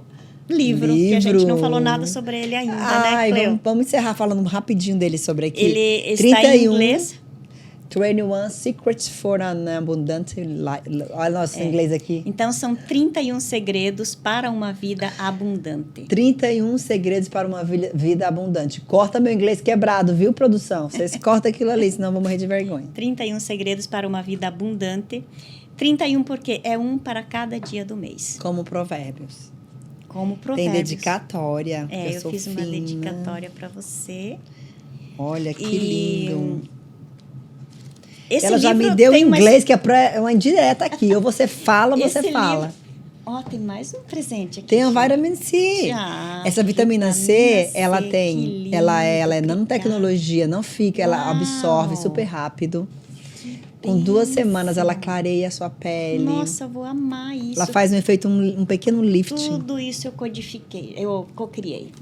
livro, que a gente não falou nada sobre ele ainda, né, Cleo? Vamos encerrar falando rapidinho dele sobre aqui. Ele está em inglês. 21 Secrets for an Abundant Life. Olha nosso inglês aqui. Então, são 31 segredos para uma vida abundante. 31 segredos para uma vida abundante. Corta meu inglês quebrado, viu, produção? Vocês cortam aquilo ali, senão eu vou morrer de vergonha. 31 segredos para uma vida abundante. 31 porque é um para cada dia do mês. Como provérbios. Como provérbios. Tem dedicatória. Eu fiz uma dedicatória para você. Olha que lindo. Ela já me deu em inglês, que é uma indireta aqui. Ou você fala, ou você fala. Tem mais um presente aqui. Tem a vitamina C. Essa vitamina C, ela é nanotecnologia, não fica, ela absorve super rápido. Com 2 semanas, ela clareia a sua pele. Nossa, eu vou amar isso. Ela faz um pequeno lift. Tudo isso eu codifiquei, eu cocriei.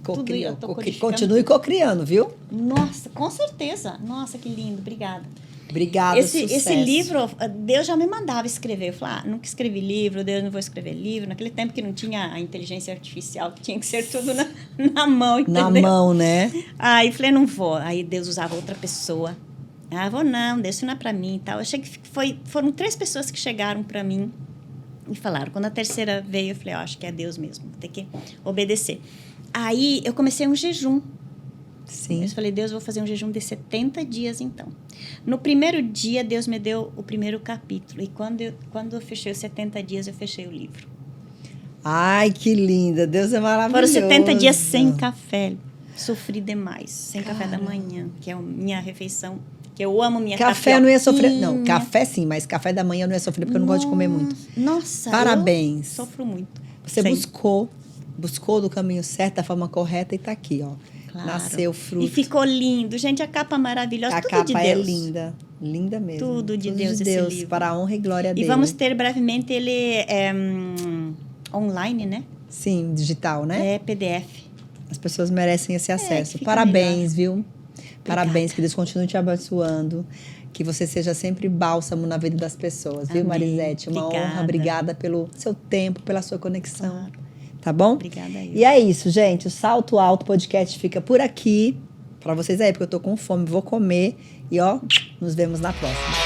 Continue cocriando, viu? Nossa, com certeza. Nossa, que lindo. Obrigada. Obrigada, Esse livro, Deus já me mandava escrever. Eu falava, nunca escrevi livro, Deus, não vou escrever livro. Naquele tempo que não tinha a inteligência artificial, que tinha que ser tudo na mão, entendeu? Na mão, né? Aí falei, não vou. Aí Deus usava outra pessoa. Vou não, Deus, isso não é pra mim e tal. Eu achei que foram 3 pessoas que chegaram pra mim e falaram. Quando a terceira veio, eu falei, acho que é Deus mesmo, vou ter que obedecer. Aí eu comecei um jejum. Sim. Eu falei, Deus, vou fazer um jejum de 70 dias, então. No primeiro dia, Deus me deu o primeiro capítulo. E quando eu fechei os 70 dias, eu fechei o livro. Ai, que linda. Deus é maravilhoso. Foram 70 dias sem café. Sofri demais. Sem café da manhã, que é a minha refeição. Que eu amo minha café eu não ia sofrer. Não, café sim, mas café da manhã eu não ia sofrer porque eu não gosto de comer muito. Nossa, parabéns. Eu sofro muito. Você buscou do caminho certo, da forma correta e tá aqui, ó. Claro. Nasceu o fruto. E ficou lindo. Gente, a capa maravilhosa. Tudo de Deus. A capa é linda. Linda mesmo. Tudo de Deus, esse livro. Para a honra e glória dele. E vamos ter brevemente ele online, né? Sim, digital, né? É PDF. As pessoas merecem esse acesso. Parabéns, melhor. Viu? Parabéns, que Deus continue te abençoando. Que você seja sempre bálsamo na vida das pessoas, viu, Amém. Marisete? Uma honra. Obrigada pelo seu tempo, pela sua conexão. Claro. Tá bom? Obrigada aí. E é isso, gente. O Salto Alto Podcast fica por aqui. Pra vocês aí, porque eu tô com fome, vou comer. E ó, nos vemos na próxima.